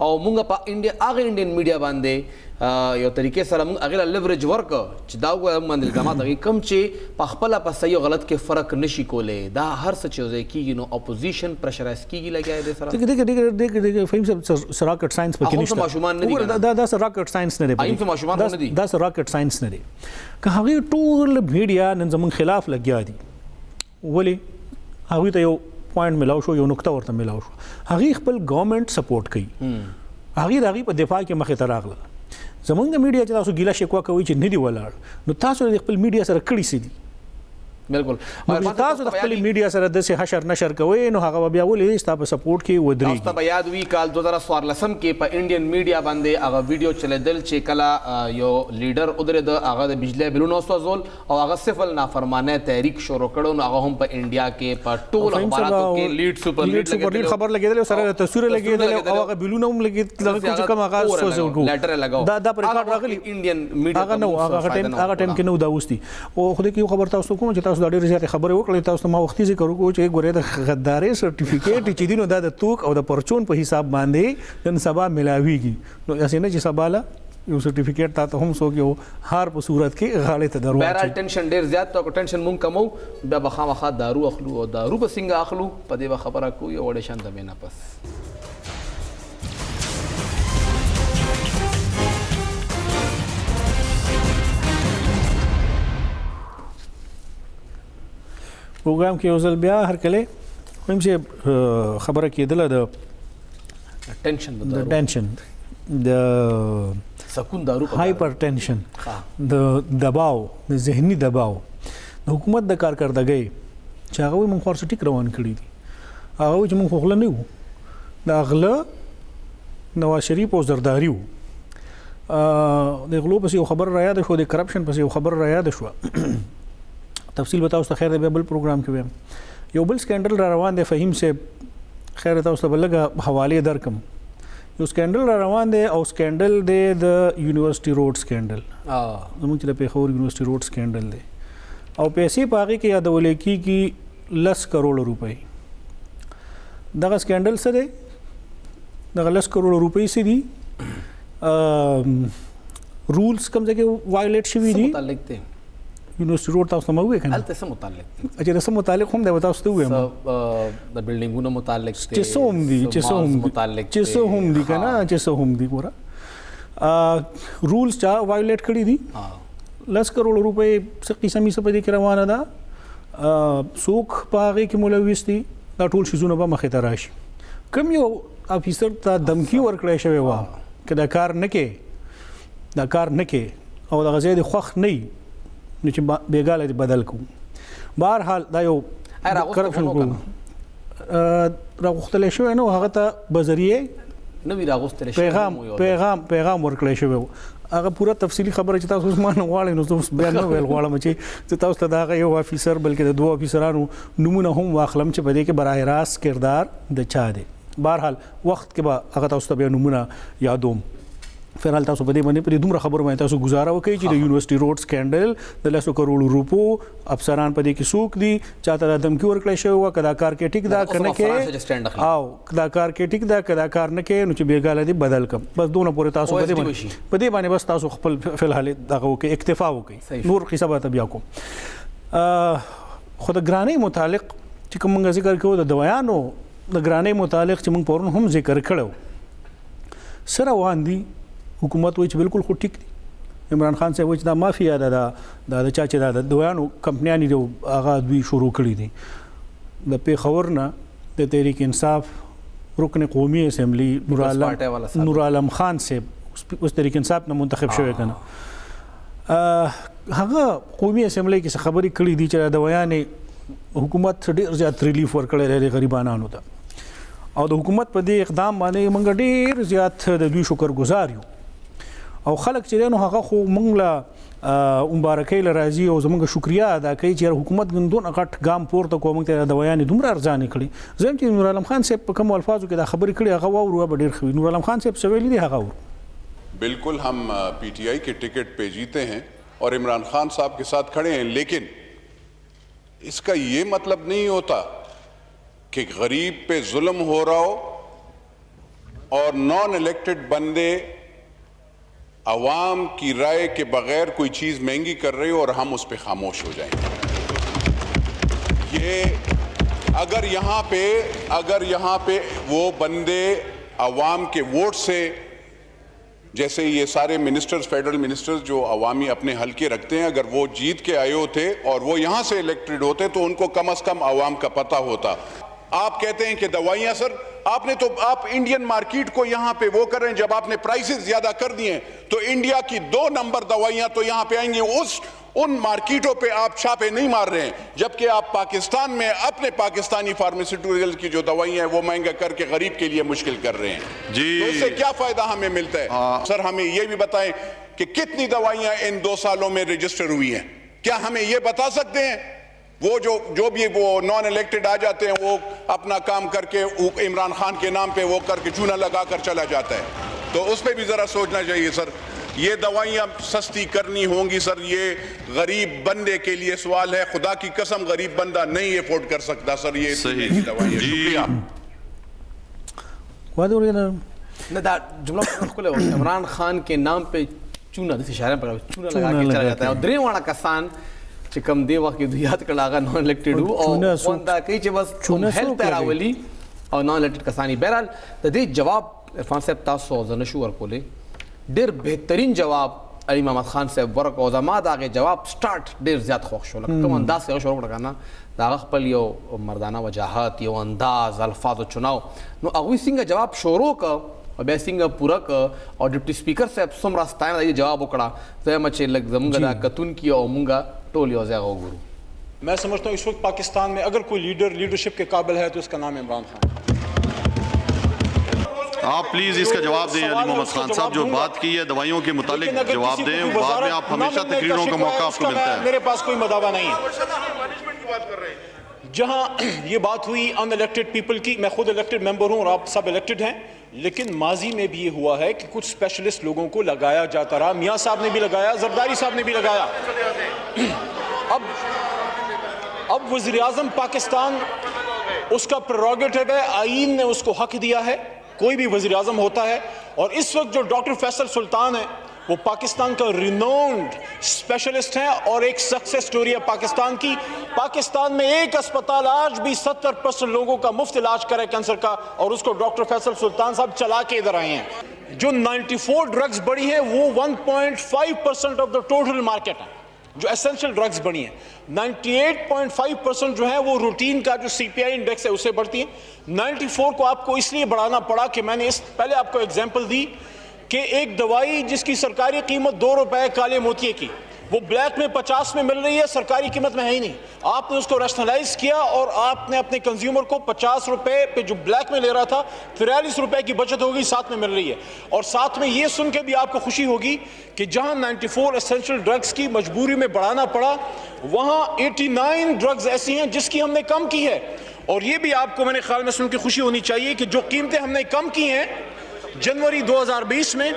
او مونږ په انډین میډیا باندې یو طریقې سره مونږ هغې له لیورېج ورکړه چې دا وګوره موږ باندې الزامات هغې کوم چې په خپله په صحیح او غلط کې فرق نشي کولی دا هر څه چې یو ځای کېږي نو اپوزیشن پرشرایز کېږي لګیا دی سره فهم صاحب راکټ ساينس پکې نشته ماشومان نه دي دا راکټ ساينس نه دی ایم ماشومان نه دي دا راکټ ساينس نه دی که هغې ټول میډیا نن زموږ خلاف لګیا دي ولې هغوی ته یو پوینټ ملاو شو یو نقطه ورته ملاو شو هغې خپل ګورنمنټ سپورټ کوي هغې د هغې په دفاع کې مخې ته راغله زمونږ میډیا چې تاسو ګیله شکوا کوي چې نه دی ولاړ نو تاسو د خپل میډیا سره کړي سي دي بالکل تاسو د خپل میډیا سره د حشر نشر کوي نو هغه بیا ولې تاسو په سپورټ کې ودرېږي تاسو ته یاد وی کال 2014 کې په انډین میډیا باندې هغه ویډیو چلیدل چې کله یو لیډر ودرېد هغه د بجلی بلونو سوزول او هغه سفل نافرمانه تحریک شروع کړو نو هغه هم په انډیا کې په ټول اخباراتو کې لیډ سپر لیډ خبر لګیدل سره تصویر لګیدل او هغه بلونو هم لګیدل چې کوم هغه سوزول لیټر لګاو دا پر ریکارډ راغلی انډین میډیا هغه نو هغه ټایم کې نو دا وستي او خو دې یو خبر تاسو کوم چې تاسو ډېر زیات خبره وکړئ تاسو ما وختي ذکر وکړو چې ګوره د غداري سرټیفیکیټ چې دینو دا د توک او د پرچون په حساب باندې نن سبا ملاويږي نو اسنه چې سباله یو سرټیفیکیټ تا ته هم سو کې هر په صورت کې غاړه ته درو بهر ټینشن ډیر زیات تو ټینشن مونږ کمو بیا بخامخا دارو اخلو او دارو به څنګه اخلو په دې خبره کو یو وړ شان د مینا پس پروګرام کې اوسل بیا هر کله کوم چې خبره کېدله د ټینشن د سکون دارو هایپر ټینشن د دباو د ذهني دباو د حکومت د کارکردګۍ چې هغه موږ خورس ټیک روان کړی دي هغه چې موږ خپل نه وو د اغله نواز شریف او زرداری وو د غلو پس یو خبر را یاد شو د کرپشن پس یو خبر را یاد شو تفصیل بتاو ست خیر د بل پروګرام کې ویم یو بل سکینډل را روان دی فهیم سے خیر تاسو ته بلګه حواله درکم یو سکینډل را روان دی او سکینډل دی د یونیورسيټي روډ سکینډل زموږ چې د پیښور یونیورسيټي روډ سکینډل دی او پیسې پاغي کې یادول کیږي 10 کروڑ روپۍ دغه سکینډل څه دی دغه 10 کروڑ روپۍ څه دي رولز کوم ځای کې وایلیټ شوي دي متعلق دي یونیورسيټي روډ تاسو ته موږ کنه الته سم متعلق اجازه سم متعلق هم دی تاسو ته وایم د بلډینګونو متعلق چې څوم دي چې څوم دي کنه چې څوم دي ګوره رولز چا وایلیټ کړی دي 10 کروڑ روپۍ څه قسمي څه په دې کې روانه ده څوک په هغه کې ملوث دي دا ټول شیزونه به مخې ته راشي کوم یو افیسر ته دمکی ورکړی شوی و که دا کار نه کې او د غزې د خوخ نه نو چې بیګاله بدل کو بهرحال دا یو کرپشن کو راغختل شو نو هغه ته بذریعه نو راغختل شو پیغام ورکړی شو هغه پوره تفصیلی خبره چې تاسو ما نه غواړئ نو تاسو بیان نه ویل غواړم چې تاسو ته دا یو افیسر بلکې د دوه افیسرانو نمونه هم واخلم چې په دې کې براه راست کردار د چا دی بهرحال وخت کې به هغه تاسو ته به نمونه یادوم فعال تاسو په دې باندې پر دومره خبرو باندې تاسو گزاره وکړئ چې د یونیورسيټي روډ سکینډل د 10 کروڑ روپو افسران په دې کې سوق دي چاته د دمکی ورکړی شوی و کدا کار کې ټیک دا کنه کې او کدا کار کې ټیک دا کدا کار نه کې نو چې بیګاله دي بدل کم بس دونه پورې تاسو په دې باندې بس تاسو خپل فلحال دغه وکړئ اکتفا وکړئ نور حسابات بیا کوم خو د ګرانۍ متعلق چې کوم موږ ذکر کوو د دوايانو د ګرانۍ متعلق چې موږ پرون هم ذکر کړو سره وان دي حکومت وایي چې بالکل خو ټیک دي عمران خان صاحب وایي چې دا مافیا ده د چا چې د دویانو کمپنیانې جو هغه دوی شروع کړي دي د پیښور نه د تحریک انصاف رکن قومي اسمبلی نور عالم خان صاحب اوس تحریک انصاف نه منتخب شوی کنه هغه قومي اسمبلی کې خبرې کړې دي چې د دویانې حکومت ډېر زیات ریلیف ورکړی دی غریبانو ته او د حکومت په دې اقدام باندې موږ ډېر زیات د دوی شکرګزار یو او خلک چې نو هغه خو موږ له مبارکۍ له راځي او زموږ شکریا ادا کوي چې حکومت غندون غټ ګام پورته کوم ته د دویانې دومره ارزانه کړي زم چې نور عالم خان صاحب په کوم الفاظو کې دا خبرې کړي هغه وورو به ډېر خوي نور عالم خان صاحب سویلی دی هغه बिल्कुल हम पीटीआई के टिकट पे जीते हैं और इमरान खान साहब के साथ खड़े हैं, लेकिन इसका ये मतलब नहीं होता कि गरीब पे जुल्म हो रहा हो और नॉन इलेक्टेड बंदे अवाम की राय के बगैर कोई चीज महंगी कर रहे हो और हम उस पर खामोश हो जाएंगे। ये अगर यहाँ पे वो बंदे अवाम के वोट से, जैसे ये सारे मिनिस्टर्स, फेडरल मिनिस्टर्स जो अवामी अपने हल्के रखते हैं, अगर वो जीत के आए होते और वो यहां से इलेक्टेड होते तो उनको कम से कम अवाम का पता होता। आप कहते हैं कि दवाइयां, सर आप इंडियन मार्केट को यहां पे वो कर रहे हैं, जब आपने प्राइसेस ज्यादा कर दिए तो इंडिया की 2 नंबर दवाइयां तो यहां पे आएंगी, उन मार्केटों पे आप छापे नहीं मार रहे हैं, जबकि आप पाकिस्तान में अपने पाकिस्तानी फार्मास्यूटिकल की जो दवाइयां हैं वो महंगा करके गरीब के लिए मुश्किल कर रहे हैं जी। तो इससे क्या फायदा हमें मिलता है? सर हमें ये भी बताएं कि कितनी दवाइयां इन 2 सालों में रजिस्टर हुई हैं, क्या हमें ये बता सकते हैं? वो जो भी वो नॉन इलेक्टेड आ जाते हैं वो अपना काम करके इमरान खान के नाम पे वो करके चूना लगा कर चला जाता है, तो उस पर भी जरा सोचना चाहिए सर। ये दवाइयां सस्ती करनी होंगी सर, ये गरीब बंदे के लिए सवाल है, खुदा की कसम गरीब बंदा नहीं अफोर्ड कर सकता सर ये दवाइयां। शुक्रिया। न दा जुमला खुले इमरान खान के नाम पे चूना जैसे इशारे पर चूना लगा के चला जाता है और द्रे वाला कसान چې کم دی وخت کې یاد کړه نون الیکټډ او وندا کوي چې بس هیلث راولي او نون الیکټډ کسانی بهرحال د دې جواب عرفان صاحب تاسو زنه شو ورکولې ډېر بهترین جواب علي محمد خان صاحب ورک او زما دغه جواب سٹارټ ډېر زیات خوښ شو لکه کوم انداز یې شروع کړه نه دا خپل یو مردانه وجاهت یو انداز الفاظ چناو نو هغه څنګه جواب شروع ک او بیا څنګه پوره ک او ډیپټي سپیکر صاحب څومره ستاینه دی جواب وکړه زما چې لګ زمونږ دا کتون کی او مونږه ټول یو ځای وګورو. मैं समझता हूँ इस वक्त पाकिस्तान में अगर कोई लीडरशिप के काबिल है तो उसका नाम इमरान खान। आप प्लीज इसका जवाब दें अली मोहम्मद खान साहब, जो बात की है दवाइयों के मुतालिक जवाब दें, बाद में आप हमेशा तकरीरों का मौका आपको मिलता है। मेरे पास कोई मदावा नहीं है। जहां ये बात हुई अनइलेक्टेड पीपल की, मैं खुद इलेक्टेड मेंबर हूं और आप सब इलेक्टेड हैं, लेकिन माजी में भी ये हुआ है कि कुछ स्पेशलिस्ट लोगों को लगाया जाता रहा। मियां साहब ने भी लगाया, जरदारी साहब ने भी लगाया। अब वज़ीर आज़म पाकिस्तान उसका प्रेरोगेटिव है, आईन ने उसको हक दिया है, कोई भी वज़ीर आज़म होता है। और इस वक्त जो डॉक्टर फैसल सुल्तान है वो पाकिस्तान का रिनोन्ड स्पेशलिस्ट हैं और एक सक्सेस स्टोरी है पाकिस्तान की। पाकिस्तान में एक अस्पताल आज भी 70% लोगों का मुफ्त इलाज करे कैंसर का, और उसको डॉक्टर फैसल सुल्तान साहब चला के इधर आए हैं। जो 94 ड्रग्स बढ़ी हैं वो 1.5% ऑफ द टोटल मार्केट है जो एसेंशियल ड्रग्स बनी है। 98.5% जो है वो रूटीन का जो CPI इंडेक्स है उससे बढ़ती है। 94 को आपको इसलिए बढ़ाना पड़ा कि मैंने पहले आपको एग्जांपल दी कि एक दवाई जिसकी सरकारी कीमत 2 रुपए काले मोतिये की, वो ब्लैक में 50 में मिल रही है, सरकारी कीमत में है ही नहीं। आपने उसको रैशनलाइज किया और आपने अपने कंज्यूमर को 50 रुपए पे जो ब्लैक में ले रहा था 43 रुपए की बचत होगी, साथ में मिल रही है। और साथ में ये सुन के भी आपको खुशी होगी कि जहां 94 एसेंशियल ड्रग्स की मजबूरी में बढ़ाना पड़ा, वहां 89 ड्रग्स ऐसी हैं जिसकी हमने कम की है। और ये भी आपको मेरे ख्याल में सुन के खुशी होनी चाहिए कि जो कीमतें हमने कम की हैं जनवरी 2020 में,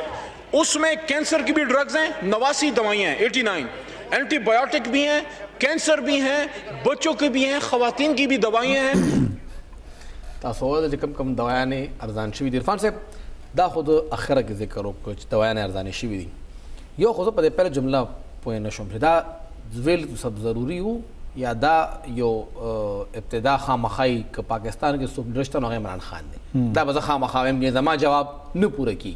उसमें कैंसर की भी ड्रग्स हैं, 89 दवाइयां हैं, 89 एंटीबायोटिक भी हैं, कैंसर भी हैं, बच्चों की भी हैं, खवातीन की भी दवाइयां हैं। तासो कम कम दवायां ने अरजान शवी इरफान साहब दा खुद आखिर के जिक्र कुछ दवायां ने अरजान शवी दी यो खुद पहले जुमला पोए नशम दा वेल सब ज़रूरी हो या दा यो इब्तिदा खामखाई के पाकिस्तान के सुपरस्टार नगे इमरान खान ने दा बस खामखा में जमा जवाब न पूरा की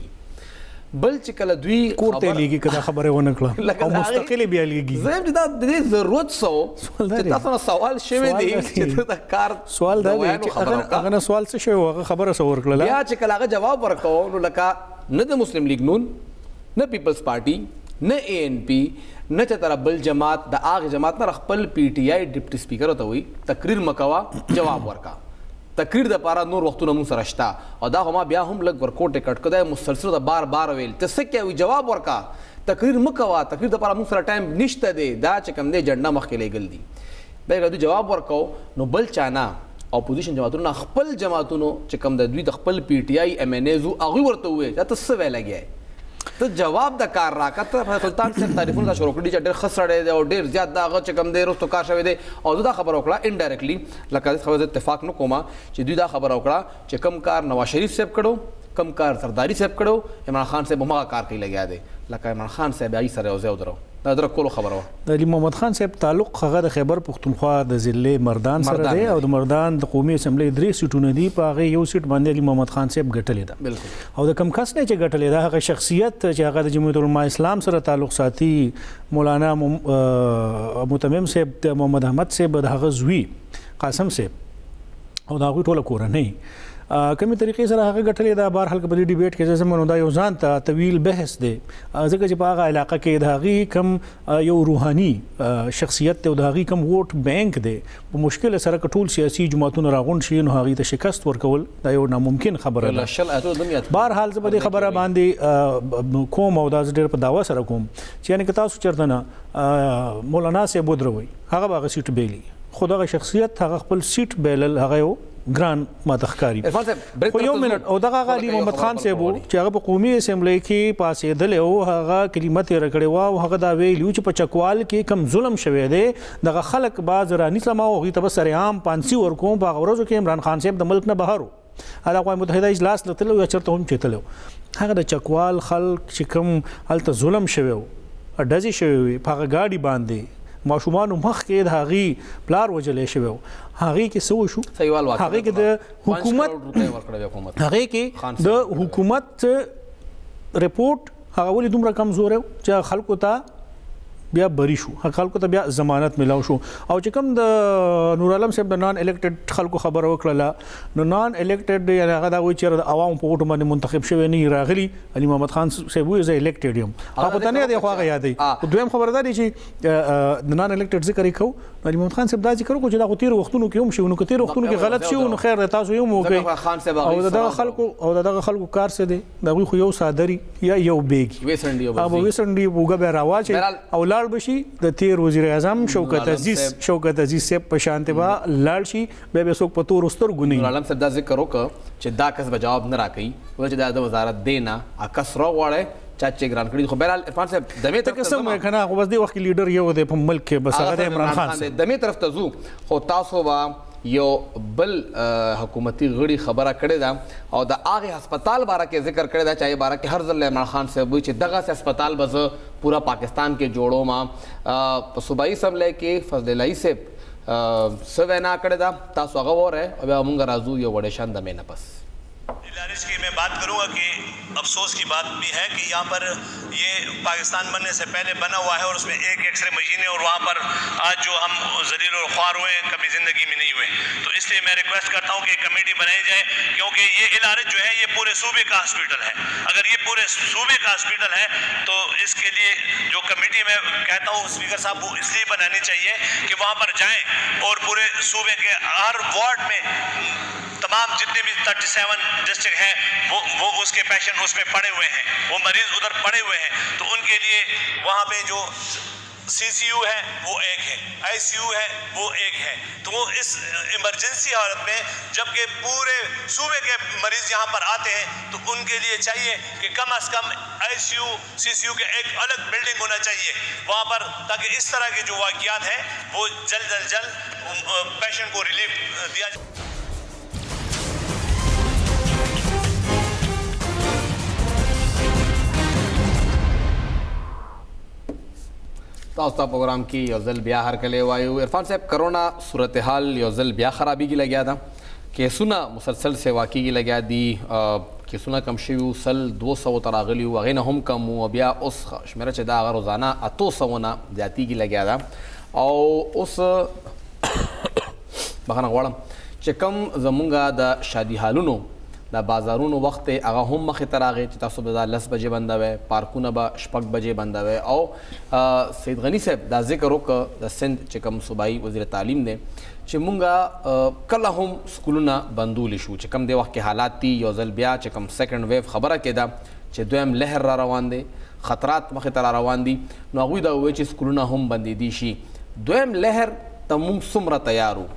बल चिकल दुई कोर्टे लीगी कदा खबर है वो नकला और मुस्तकिल भी लीगी ज़रूर दा दे ज़रूरत सो तासो सवाल शेवे दी चिता कार सवाल दा अगर सवाल से शेव खबर से वर्कला या चिकल आगे जवाब वर्को नो लका न द मुस्लिम लीग नून न पीपल्स पार्टी نه ANP نه چې تر بل جماعت د هغه جماعت نه خپل PTI ډیپټي سپیکر ته وي تقریر مکوا جواب ورکا تقریر د پاره نور وختونه مون سره شتا او دا هم بیا هم لګ ورکوټ کټ کده مسلسل د بار ویل ته څه کوي جواب ورکا تقریر مکوا تقریر د پاره مون سره ټایم نشته دی دا چې کوم دی جنډا مخکې لګل دي به غو جواب ورکاو نو بل چانا اپوزیشن جماعتونو خپل جماعتونو چې کوم د دوی د خپل PTI MNAs هغه ورته وي چې تاسو ویل لګي ته جواب د کار راکته سلطان صاحب تعریفونه دا شروع کړي چې ډېر خسرړې دی او ډېر زیات دا هغه چې کوم دی رستو کار شوی دی او دا خبر وکړه انډایرکټلی لکه خبره اتفاق نه کومه چې دوی دا خبر وکړه چې کم کار نواز شریف صاحب کړو کم کار سرداری صاحب کړو عمران خان صاحب هغه کار کوي لګیا دی لکه عمران خان صاحب ای سره اوځو درو دا در کولو خبره د علي محمد خان صاحب تعلق هغه د خیبر پختونخوا د ضلع مردان سره دی او د مردان د قومي اسمبلی 3 سیټونه دي په هغه یو سیټ باندې علي محمد خان صاحب ګټلې ده بالکل او د کم کس نه چې ګټلې ده هغه شخصیت چې هغه د جمعیت العلماء اسلام سره تعلق ساتي مولانا متمم صاحب د محمد احمد صاحب د هغه زوی قاسم صاحب او دا غوي ټوله کورنۍ کومې طریقې سره هغه ګټلې ده بهرحال په دې ډیبیټ کې زمونږ دا یو ځان ته طویل بحث دی ځکه چې په هغه علاقه کې د هغې کم یو روحاني شخصیت دی او د هغې کم ووټ بینک دی په مشکل سره که ټول سیاسي جماعتونه راغونډ شي نو هغې ته شکست ورکول دا یو ناممکن خبره ده بهرحال زه په دې خبره باندې کوم او دا زه ډېر په دعوا سره کوم چې یعنې که تاسو چېرته نه مولانا صاحب ودروئ هغه به هغه سیټ بیلي خو دغه شخصیت هغه خپل سیټ بیلل هغه یو ګران ماته ښکاري خو یو منټ او دغه علي محمد خان صاحب چې هغه په قومي اسمبلی کې پاسېدلی او هغه کلمه تېره کړې وه او هغه دا ویلي چې په چکوال کې کم ظلم شوی دی دغه خلک بعض رانیسم او هغوی ته به سرعام پانسي ورکوم په هغه ورځو کې عمران خان صاحب د ملک نه بهر و د اقوام متحده اجلاس له تللی یا چېرته هم چې تللی هغه د چکوال خلک چې کوم هلته ظلم شوی و ډزې شوی وي په هغه ګاډي باندې ماشومانو مخکې د هغې پلار وجلی شوی و هغې کې څه وشو هغې کې د حکومت رپورټ هغه ولې دومره کمزوری و چې خلکو ته بیا بری شو خلکو ته بیا ضمانت ملاو شو او چې کوم د نور عالم صاحب د نان الیکټډ خلکو خبره وکړله نو نان الیکټډ یعنې هغه دا وایي چې د عوامو په ووټو باندې منتخب شوی نه راغلي علي محمد خان صاحب وایي زه الیکټډ یم هغه پته نه دی خو هغه یادوي دویم خبره دا دی چې د نان الیکټډ ذکر یې کوو علي محمد خان صاحب دا ذکر وکړو چې دا خو تېرو وختونو کې هم شي نو که تېرو وختونو کې غلط شي نو خیر دی تاسو یې هم وکړئ او د دغه خلکو کار څه دی د هغوی خو یو څادري یا یو بیګي هغه به ویسنډي اوږه بیا راواچوي او بشي د تیر وزیر اعظم شوکت عزیز صاحب په شانته با لاړ شي به څوک په تور سترګو نه عالم صاحب دا ذکر وکړه چې دا کس به جواب نه راکړي او چې د وزارت دینا اکس را غواړي چې ګران کړي خو بهرحال عرفان صاحب دمه ته قسم کنه خو بس دی وخت لیډر یو دی په ملک کې بس هغه عمران خان صاحب دمه طرف ته زو خو تاسو وا یو بل حکومتي غړي خبره کړې ده او د هغه هسپتال باره کې ذکر کړی دا چې باره کې هر ځل عمران خان صاحب چې دغه هسپتال بز پورا پاکستان کې جوړو ما په صوبایي اسمبلی کې فضل الله صاحب سوینا کړی دا تاسو هغه وره او موږ راځو یو وړ شان د مینه پس लारिश की मैं बात करूंगा कि अफसोस की बात भी है कि यहाँ पर ये पाकिस्तान बनने से पहले बना हुआ है और उसमें एक एक्सरे मशीन है और वहाँ पर आज जो हम जलील और ख्वार हुए हैं कभी ज़िंदगी में नहीं हुए तो इसलिए मैं रिक्वेस्ट करता हूँ कि कमेटी बनाई जाए क्योंकि ये इलाज जो है ये पूरे सूबे का हॉस्पिटल है अगर ये पूरे सूबे का हॉस्पिटल है तो इसके लिए जो कमेटी मैं कहता हूँ स्पीकर साहब वो इसलिए बनानी चाहिए कि वहाँ पर जाएँ और पूरे सूबे के हर वार्ड में तमाम जितने भी 37 डिस्ट्रिक्ट हैं वो उसके पेशेंट उसमें पड़े हुए हैं वो मरीज उधर पड़े हुए हैं तो उनके लिए वहाँ पे जो CCU है वो एक है ICU है वो एक है तो वो इस इमरजेंसी हालत में जबकि पूरे सूबे के मरीज यहाँ पर आते हैं तो उनके लिए चाहिए कि कम से कम ICU CCU के एक अलग बिल्डिंग होना चाहिए वहाँ पर ताकि इस तरह के जो वाक़ियात हैं वो जल्द पेशेंट को रिलीफ दिया जाए تاسو ته پروګرام کې یو ځل بیا هرکلی وایو عرفان صاحب کرونا صورتحال یو ځل بیا خرابېږي لګیا ده کیسونه مسلسل سیوا کېږي لګیا دي کیسونه کم شوي 200 ته راغلي وو هغې نه هم کم وو بیا اوس شمېره چې دا هغه روزانه 800 نه زیاتېږي لګیا ده او اوس بخښنه غواړم چې کم زمونږ د شادي حالونو د بازارونو وخت هغه هم مخې ته راغی چې تاسو به دا 10 بجې بندوي، پارکونه به 6 بجې بندوي. او سید غنی صاحب دا ذکر وکړ د سند چې کوم صوبایي وزیر تعلیم دی چې مونږه کله هم سکولونه بندول شو چې کوم دی وخت کې حالات دي یو ځل بیا چې کوم سیکنډ ویو خبره کېده چې دویم لهر را روان دی، خطرات مخې ته را روان دي، نو هغوی دا ووایي چې سکولونه هم بندېدي شي. دویم لهر ته مونږ څومره تیار وو؟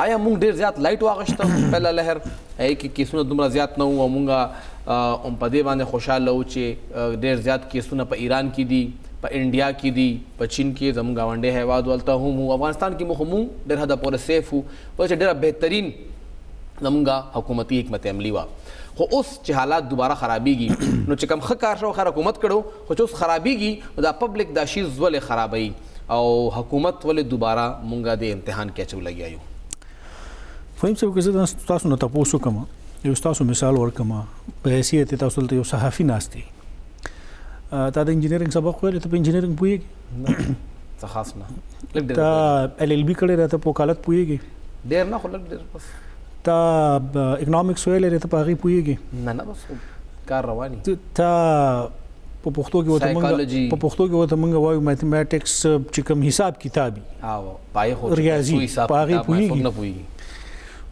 آیا مونږ ډېر زیات لایټ واغشته پهله لهر هغې کې کیسونه دومره زیات نه وو او مونږ هم په دې باندې خوشحاله وو چې ډېر زیات کیسونه په ایران کې دي، په انډیا کې دي، په چین کې زموږ ګاونډی هیواد ولته هم وو، افغانستان کې مو خو مونږ ډېر حده پورې سیف وو ولې چې ډېره بهترین زموږ حکومتي حکمت عملي وه. خو اوس چې حالات دوباره خرابېږي نو چې کوم ښه کار شو خیر حکومت کړو، خو چې اوس خرابېږي نو دا پبلک دا شیز ولې خرابوي او حکومت ولې دوباره مونږ د امتحان کې اچو لګیا یو؟ فهم صاحب که زه تاسو نه تپوس وکړم، یو ستاسو مثال ورکړم په حیثیت تاسو دلته یو صحافي ناست دی، تا د انجینرینګ سبق ویلی، ته په انجینرینګ پوهېږي؟ څه خاص نه. تا LLB کړی دی، ته په وکالت پوهېږي؟ ډېر نه خو لږ ډېر بس. تا اکنامکس ویلی دی، ته په هغې پوهېږي؟ نه بس کار رواني. تا په پښتو کې ورته مونږ وایو میتھمیټکس چې کوم حساب کتابي ریاضي په هغې پوهېږي؟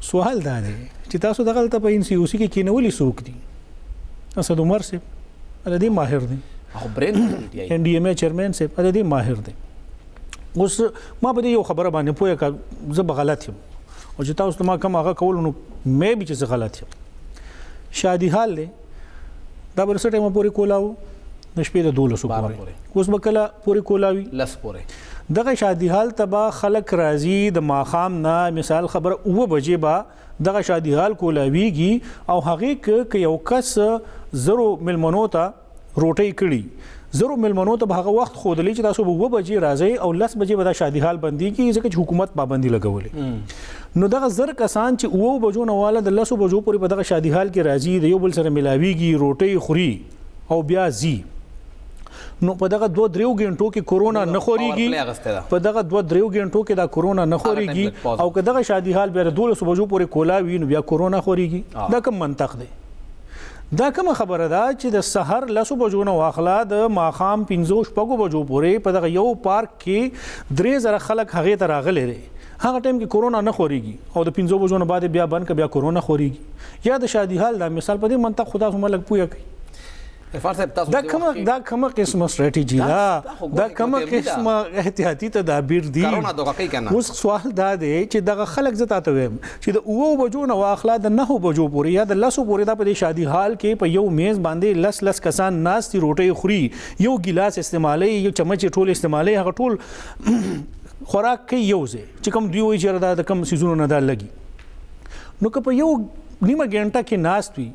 سوال دا دی چې تاسو دغلته په NCOC کې کېنولي څوک دي؟ اسد عمر صاحب هغه دې ماهر دی، NDMA چیرمین صاحب هغه دې ماهر دی. اوس ما په دې یو خبره باندې پوهه کړه زه به غلط یم او چې تاسو ما کوم هغه کول نو مې به چې زه غلط یم. شادي حال دی دا به څه ټایمه پورې کولاو؟ د شپې د 12 پورې. اوس به کله پورې کولاوي؟ 10 پورې. دغه شادي حال ته به خلک راځي د ماښام نه، مثال خبره 9 بجې به دغه شادي حال کولاویږي او هغې که یو کس 0 ملمنو ته روټۍ کړي، 0 ملمنو ته به هغه وخت ښودلی چې تاسو به 9 بجې راځئ او 10 بجې به دا شادي حال بندېږي ځکه چې حکومت پابندي لګولې. نو دغه 1000 کسان چې 9 بجو نه واله د 10 بجو پورې په دغه شادي حال کې راځي، د یو بل سره ملاویږي، روټۍ خوري او بیا ځي، نو په دغه 2-3 غنټو کې کورونا نه خوريږي، په دغه 2-3 غنټو کې دا کورونا نه خوريږي او که دغه شادي حال بیا 12 بجو پورې کولاوي نو بیا کورونا خوريږي. دا کوم منطق دی؟ دا کوم خبره ده چې د سحر 10 بجو نه واخلا د ماښام 5-6 بجو پورې په دغه یو پارک کې 3000 خلک هغې ته راغلي دي، هغه ټایم کې کورونا نه خوريږي او د 5 بجو نه بعد بیا بند ک بیا کورونا خوريږي. یا د شادي حال دا مثال په دې منطق خدا سم لګ پوهه کوي. دا کومه قسمه استراتیجي ده، دا کومه قسمه احتیاطي تدابیر دي؟ اوس سوال دا دی چې دغه خلک زه تاته وایم چې د 9 بجو نه واخلا د 9 بجو پورې یا د 10 پورې دا په دې شادي حال کې په یو میز باندې 10 کسان ناستي روټۍ خوري، یو ګیلاس استعمالي، یو چمچ ټول استعمالي، هغه ټول خوراک کوي یو ځای چې کوم دوی وایي چې دا کم سیزونو نه دا لګي. نو که په یو نیمه ګنټه کې ناست وي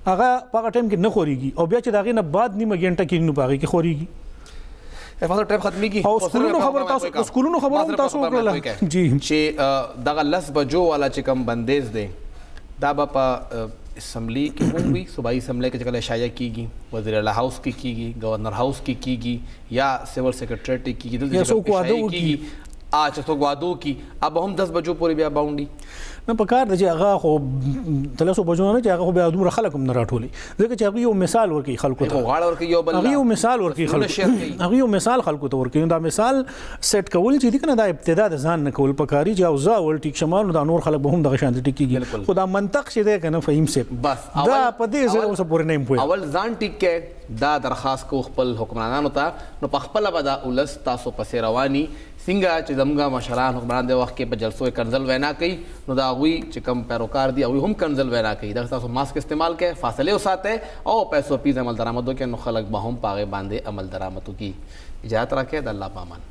هغه په هغه ټایم کې نه خوريږي او بیا چې د هغې نه بعد نیمه ګنټه کې نو په هغې کې خوريږي. ټایم ختمېږي او سکولونو خبره هم تاسو وکړله جی چې دغه 10 بجو والا چې کوم بندیز دی دا به په اسمبلی کې هم وي، صوبایي اسمبلی کې چې کله اشاعه کېږي، وزیر اعلی هاوس کې کېږي، گورنر هاوس کې کېږي یا سیول سیکرټریټ کې کېږي، دلته څوک واده وکړي چې څوک واده وکړي اب هم 10 بجو پورې بیا باونډي نه پکار دی چې هغه خو 300 بجو نه چې هغه خو بیا دومره خلک هم نه راټولي، ځکه چې هغه یو مثال ورکوي خلکو ته، هغه یو مثال ورکوي خلکو ته ورکوي. دا مثال سیټ کول چې دي کنه دا ابتدا د ځان نه کول پکاري چې او ځا ول ټیک شمال دا نور خلک به هم دغه شانتي ټیکيږي. خو دا منطق چې دی کنه فهیم سي بس دا په دې ځای اوس پورې نه پوي اول ځان ټیک کې دا درخواست کو خپل حکمرانانو ته نو په خپل به دا ولس تاسو پسې رواني څنګه چې زموږ مشران حکمران د وخت کې په جلسو کنزل وینا کوي نو دا هغوی چې کم پیروکار دي هغوی هم کنزل وینا کوي. دغه تاسو ماسک استعمال کړئ، فاصله وساتئ او پیسو پیز عمل درآمد وکړئ نو خلک به هم په هغې باندې عمل درآمد وکړي. اجازت راکړئ، د الله په امان.